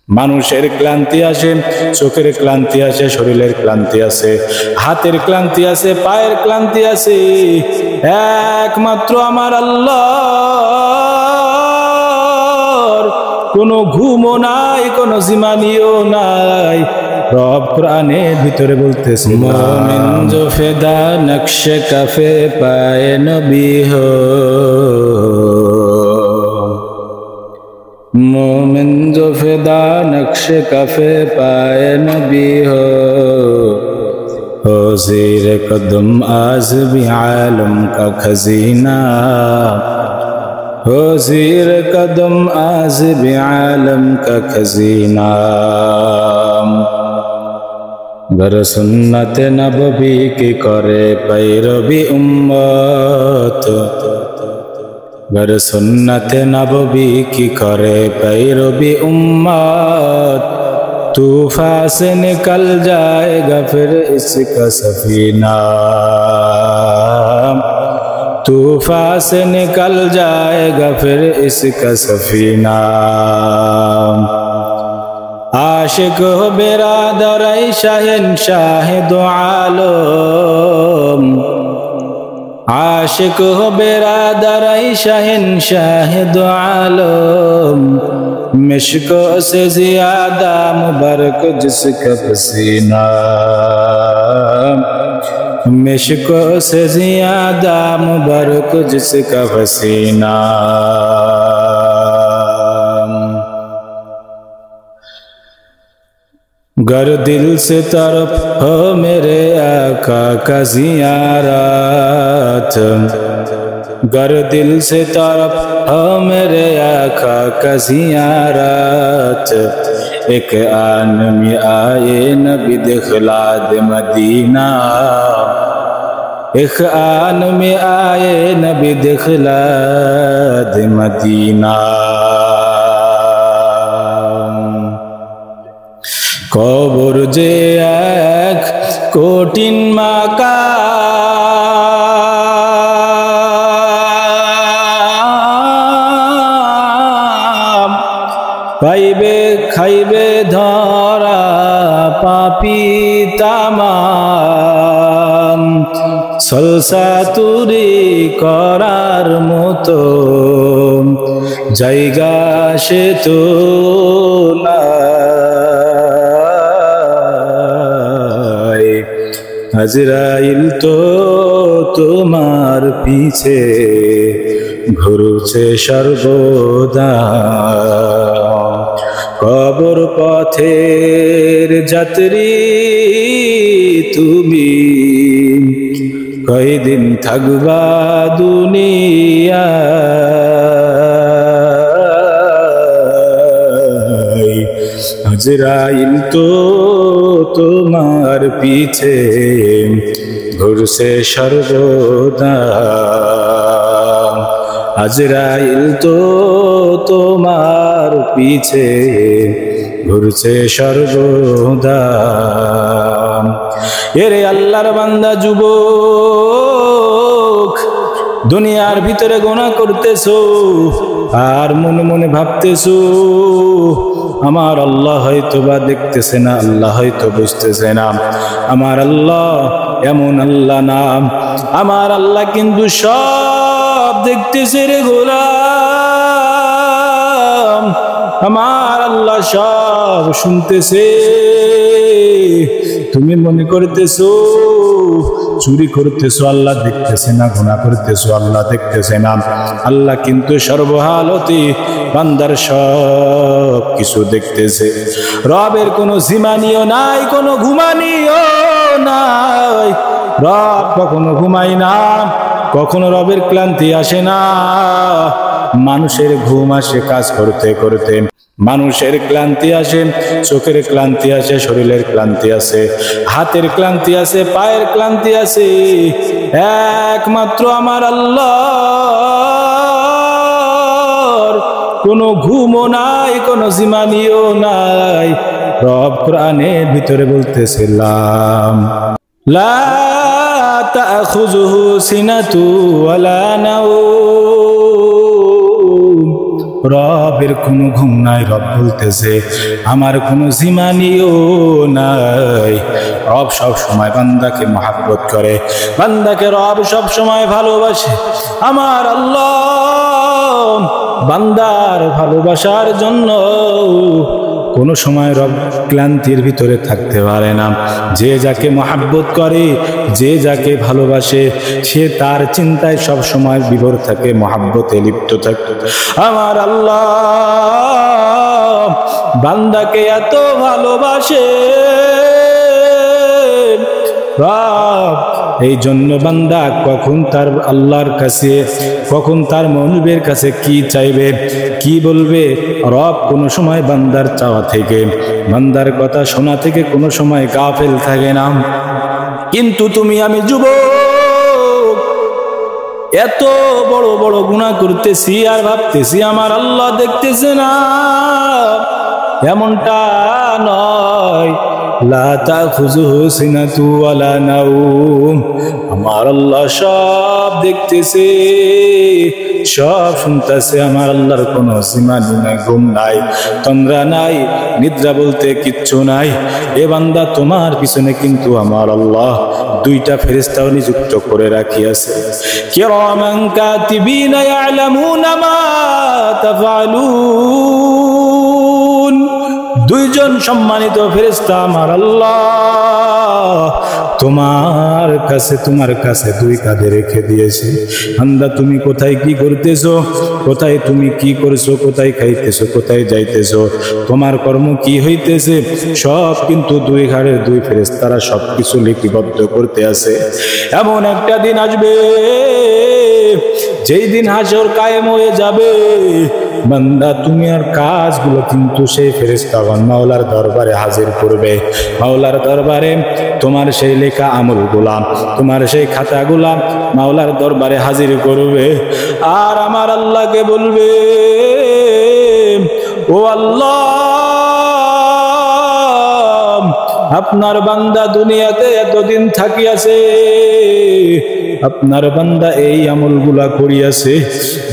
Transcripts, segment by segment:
মানুষের ক্লান্তি আসে, চোখের ক্লান্তি আসে, শরীরের ক্লান্তি আছে, হাতের ক্লান্তি আছে, পায়ের ক্লান্তি আছে, একমাত্র আমার আল্লাহর কোনো ঘুমও নাই, কোনো জিমানিও নাই। রব কোরআনের ভিতরে বলতেছে, মোমিন জো ফেদা নকশে কাফে পায়ে নবী হো, मोमिन जो फिदा नक्श कफे पाए नबी हो ज़ीर कदम आज भी आलम का खजीना, हो ज़ीर कदम आज भी आलम का खजीना। गर सुन्नत नबवी की करे पैरवी उम्मत, गर सुन्नत नबवी की करे पैरवी उम्मत, तूफान से निकल जाएगा फिर इसका सफीना, तूफान से निकल जाएगा फिर इसका सफीना। आशिक हो बिरादर शहंशाह दो आलम, आशिक हो बिरादर शहंशाह दो आलम, मिश्को से ज्यादा मुबारक जिसका पसीना, मिश्को से ज्यादा मुबारक जिसका पसीना। गर दिल से तरफ हो मेरे आका का ज़ियारत, गर दिल से तरफ हो मेरे आका का ज़ियारत, एक आन में आए नबी दिखला दे मदीना, एक आन में आए नबी दिखला दे मदीना। কবর যে এক কঠিন মাকাম, পাইবে খাইবে ধরা পাপী তামাম, সলসা তুরি করার মতো জায়গা সে তো না। আজরাইল তো তোমার পিছে ঘুরছে সর্বদা, কবর পথের যাত্রী তুমি, কয়দিন থাকবা দুনিয়ায়। আজরাইল তো তোমার পিছে ঘুরছে সর্বদা, আজরাইল তো তোমার পিছে ঘুরছে সর্বদা। এরে আল্লাহর বান্দা যুবক, দুনিয়ার ভিতরে গুনাহ করতেছো আর মনে মনে ভাবতেছো আমার আল্লাহ হয়তো বা দেখতেছে না, আল্লাহ হয়তো বুঝতেছে না। আমার আল্লাহ এমন আল্লাহ না, আমার আল্লাহ কিন্তু সব দেখতেছে রে গোলাম, আমার আল্লাহ সব শুনতেছে। তুমি মনে করতেছো চুরি করতেছো আল্লাহ দেখতেছে না, গুনাহ করতেছো আল্লাহ দেখতেছে না, আল্লাহ কিন্তু সর্বহালতে বান্দার সব কিছু দেখতেছে। রবের কোনো জিমানিও নাই, কোনো ঘুমানিও নাই, রব কখনো ঘুমায় না, কখনো রবের ক্লান্তি আসে না। মানুষের ঘুম আসে কাজ করতে করতে, মানুষের ক্লান্তি আসে, চোখের ক্লান্তি আসে, শরীরের ক্লান্তি আছে, হাতের ক্লান্তি আছে, পায়ের ক্লান্তি আছে, একমাত্র আমার আল্লাহর কোনো ঘুমও নাই, কোনো জিমানিও নাই। রব কোরআনের ভিতরে বলতেছিলাম, লা তাখুযুহু সিনাতু ওয়ালা নাওম রবের কোনো ঘুম নাই। রব বলতেছে আমার কোনো সীমানিও নাই। রব সব সময় বান্দাকে মহব্বত করে, বান্দাকে রব সব সময় ভালোবাসে। আমার আল্লাহ বান্দার ভালোবাসার জন্য কোনো সময় রব ক্লান্তির ভিতরে থাকতে পারে না। যে যাকে মহব্বত করে, যে যাকে ভালোবাসে, সে তার চিন্তায় সব সময় বিভোর থাকে, মহব্বতে লিপ্ত থাকে। আমার আল্লাহ বান্দাকে এত ভালোবাসে রব, এই জন্য বান্দা কখন তার আল্লাহর কাছে, কখন তার মনিবের কাছে কি চাইবে, কি বলবে, রব কোনো সময় বান্দার চাওয়া থেকে, বান্দার কথা শোনা থেকে কোনো সময় গাফেল থাকে না। কিন্তু তুমি আমি যুবক এত বড় বড় গুনাহ করতেছি আর ভাবতেছি আমার আল্লাহ দেখতেছে না, এমনটা নয়। লা তাখুযুহু সিনাতু ওয়ালা নাওম, আমার আল্লাহ সব দেখতেছে, সব শুনতেছে। আমার আল্লাহর কোনো সীমানি নাই, ঘুম নাই, তন্দ্রা নাই, নিদ্রা বলতে কিচ্ছু নাই। এ বান্দা তোমার পিছনে কিন্তু আমার আল্লাহ দুইটা ফেরেশতাও নিযুক্ত করে রাখিয়াছে। কিরামান কাতিবিনা ইয়ালামুনা মা তাফআলুন, দুইজন সম্মানিত ফেরেশতা আমার আল্লাহ তোমার কাছে দুই কাঁধে রেখে দিয়েছে। বান্দা তুমি কোথায় কি করতেছো, কোথায় তুমি কি করছো, কোথায় খাইতেছো, কোথায় যাইতেছো, তোমার কর্ম কি হইতেছে, সব কিন্তু দুই ঘাড়ের দুই ফেরেশতারা সবকিছু লিপিবদ্ধ করতে আছে। এমন একটা দিন আসবে যেই দিন হাসর কায়েম হয়ে যাবে, বান্দা তুমি আর কাজগুলো কিন্তু সেই ফেরেশতাগণ মাওলার দরবারে হাজির করবে। মাওলার দরবারে তোমার সেই লেখা আমলগুলা, তোমার সেই খাতাগুলা মাওলার দরবারে হাজির করবে। আর আমার আল্লাহকে বলবে ও আল্লাহ, আপনার বান্দা দুনিয়াতে এতদিন থাকিয়াছে, আপনার বান্দা এই আমলগুলা করিয়াছে।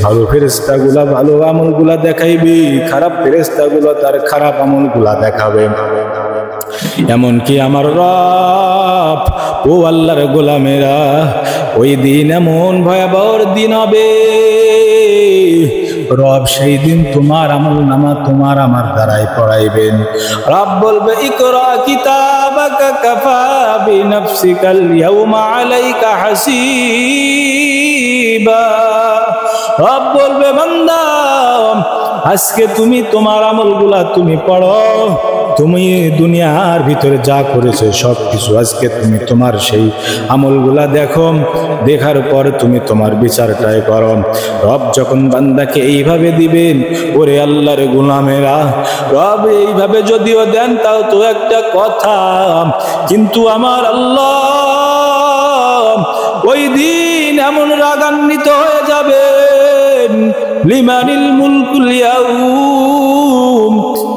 ভালো ফেরেশতাগুলা ভালো আমলগুলা দেখাইবে, খারাপ ফেরেশতাগুলা তার খারাপ আমলগুলা দেখাবে। এমনকি আমার রব ও আল্লাহর গোলামেরা, ওই দিন এমন ভয়াবহ দিন হবে, রব সেই দিন তোমার আমল নামা তোমার আমার দ্বারাই পড়াইবেন। রব বলবে ইকরা কিতাবাকা কাফা বিনাফসিকাল ইয়াউমা আলাইকা হাসিবা। রব বলবে বান্দা আজকে তুমি তোমার আমলগুলা তুমি পড়ো, তুমি দুনিয়ার ভিতরে যা করেছো সব কিছু আজকে তুমি তোমার সেই আমলগুলা দেখো, দেখার পর তুমি তোমার বিচারটাই করো। রব যখন বান্দাকে এইভাবে দিবেন, ওরে আল্লাহর গোলামেরা, রব এইভাবে যদিও দেন তাও তো একটা কথা, কিন্তু আমার আল্লাহ ওই দিন এমন রাগান্বিত হয়ে যাবেন, লিমানিল মুলকুল ইয়াউম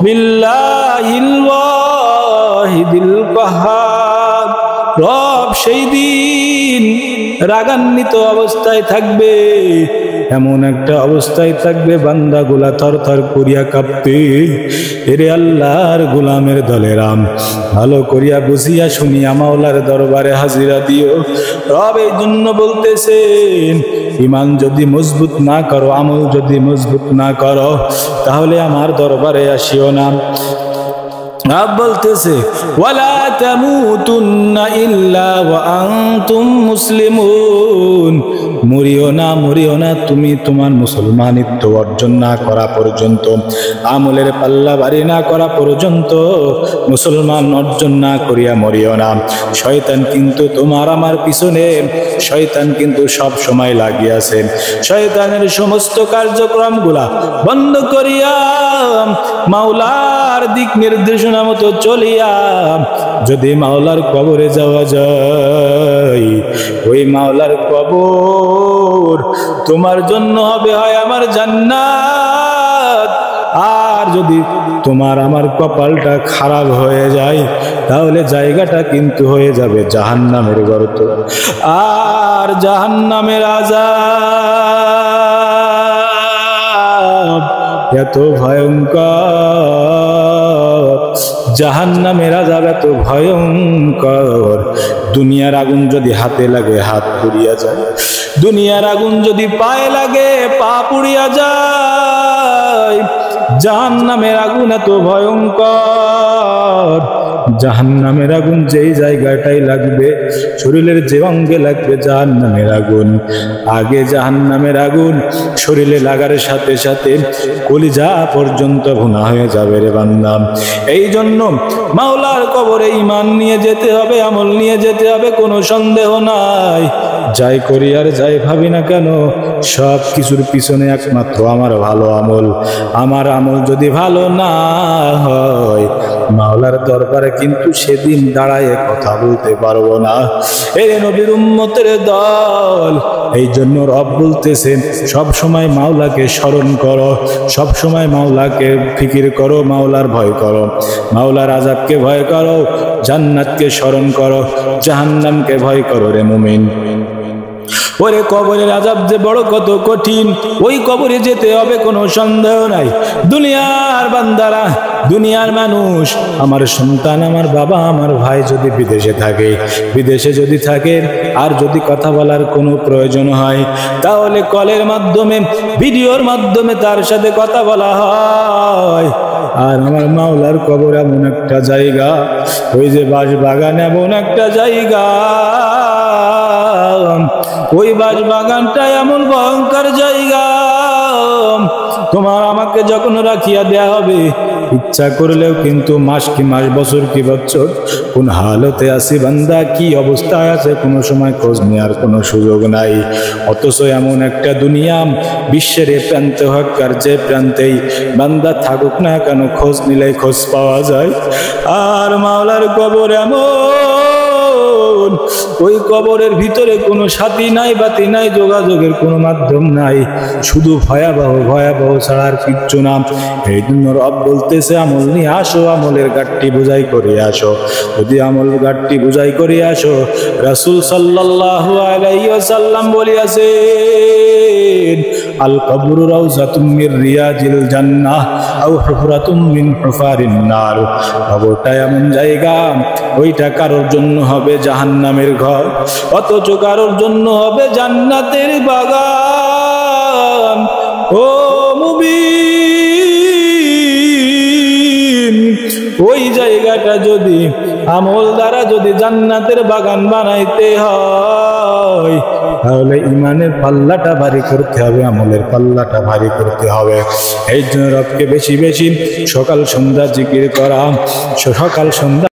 লিল্লাহিল ওয়াহিদিল কাহ্হার। রব সেই দিন রাগান্বিত অবস্থায় থাকবে, এমন একটা অবস্থায় থাকবে বান্দাগুলা থরথর করিয়া কাঁপবে। এরে আল্লাহর গোলামের দলেরাম, ভালো করিয়া বুঝিয়া শুনিয়া মাওলার দরবারে হাজিরা দিও। রব এই জন্য বলতেছেন ঈমান যদি মজবুত না করো, আমল যদি মজবুত না করো, তাহলে আমার দরবারে আসিও না। রব বলতেছে ওয়ালা তামুতুন্না ইল্লা ওয়া আনতুম মুসলিমুন, মরিও না তুমি তোমার মুসলমানিত্ব অর্জন না করা পর্যন্ত, আমলের পাল্লা ভারী না করা পর্যন্ত মুসলমান অর্জন না করিয়া মরিও না। শয়তান কিন্তু তোমার আমার পিছনে, শয়তান কিন্তু সব সময় লাগিয়াছে। শয়তানের সমস্ত কার্যক্রমগুলা বন্ধ করিয়া মাওলার দিক নির্দেশনা মতো চলিয়া যদি মাওলার কবরে যাওয়া যায়, ওই মাওলার কবর তোমার জন্য হবে হয় আমার জান্নাত। আর যদি তোমার আমার কপালটা খারাপ হয়ে যায়, তাহলে জায়গাটা কিন্তু হয়ে যাবে জাহান্নামের গর্ত আর জাহান্নামের আযাব। এত ভয়ঙ্কর, জাহান্নামের আযাব এত ভয়ঙ্কর। দুনিয়ার আগুন যদি হাতে লাগে হাত পুড়িয়া যায়, দুনিয়ার আগুন যদি পায়ে লাগে পা পুড়িয়া যায়। জাহান্নামের আগুন এত ভয়ঙ্কর, জাহান্নামের আগুন যেই জায়গাটাই লাগবে, শরীরের যে অঙ্গে লাগবে জাহান্নামের আগুন, আগে জাহান্নামের আগুন শরীরে লাগার সাথে সাথে কলিজা পর্যন্ত ভুনা হয়ে যাবে রে বান্দা। এই জন্য মাওলার কবরে ঈমান নিয়ে যেতে হবে, আমল নিয়ে যেতে হবে, কোনো সন্দেহ নাই। যাই করি আর যাই ভাবি না কেন, সব কিছুর পিছনে একমাত্র আমার ভালো আমল। আমার আমল যদি ভালো না হয়, মাওলার দরবারে কিন্তু সেদিন দাঁড়ায় কথা বলতে পারবো না। এই নবীর উম্মতের দল, এই জন্য রব বলতেছেন সব সময় মাওলাকে স্মরণ করো, সব সময় মাওলাকে ফিকির করো, মাওলার ভয় করো, মাওলার আযাবকে ভয় করো, জান্নাতকে স্মরণ করো, জাহান্নামকে ভয় করো রে মুমিন। ওরে কবরের আযাব যে বড় কত কঠিন, ওই কবরে যেতে হবে কোনো সন্দেহ নাই। দুনিয়ার বান্দারা, দুনিয়ার মানুষ, আমার সন্তান, আমার বাবা, আমার ভাই যদি বিদেশে থাকে, বিদেশে যদি থাকে আর যদি কথা বলার কোনো প্রয়োজন হয়, তাহলে কলের মাধ্যমে, ভিডিওর মাধ্যমে তার সাথে কথা বলা হয়। আর আমার মাওলার কবর এমন একটা জায়গা, ওই যে বাঁশবাগান এমন একটা জায়গা, ওই বাঁশবাগানটা এমন ভয়ঙ্কর জায়গা, তোমার আমাকে যখন রাখিয়া দেয়া হবে, ইচ্ছা করলেও কিন্তু মাস কি মাস, বছর কি বছর, কোন হালতে আছি বান্দা, কি অবস্থায় আছে, কোনো সময় খোঁজ নেওয়ার কোনো সুযোগ নাই। অথচ এমন একটা দুনিয়া, বিশ্বের এ প্রান্তে হোক আর যে প্রান্তেই বান্দা থাকুক না কেন, খোঁজ নিলেই খোঁজ পাওয়া যায়। আর মাওলার কবর এমন, ওই কবরের ভিতরে কোনো সাথী নাই, বাতি নাই, যোগাযোগের কোনো মাধ্যম নাই, শুধু ভয়াবহ, ভয়াবহ ছাড়া আর কিচ্ছু না। এই জন্য রব বলতেছে আমল নিয়ে আসো, আমলের গাঁটটি বোঝাই করে আসো। যদি আমল গাঁটটি বোঝাই করে আসো, রাসূল সাল্লাল্লাহু আলাইহি ওয়াসাল্লাম বলিয়াছেন, আল কবরু রাউযাতুম মির রিয়াজিল জান্নাহ আও হুফরাতুম মিন হুফারিন নার। কবরটা এমন জায়গা, ওইটা কারোর জন্য হবে জাহান্নামের ঘর, অথচ কারোর জন্য হবে জান্নাতের বাগান। ও মুমিন, ওই জায়গাটা যদি আমল দ্বারা যদি জান্নাতের বাগান বানাইতে হয়, তাহলে ইমানের পাল্লাটা ভারী করতে হবে, আমলের পাল্লাটা ভারী করতে হবে। এই জন্য রবকে বেশি বেশি সকাল সন্ধ্যা জিকির করা, সকাল সন্ধ্যা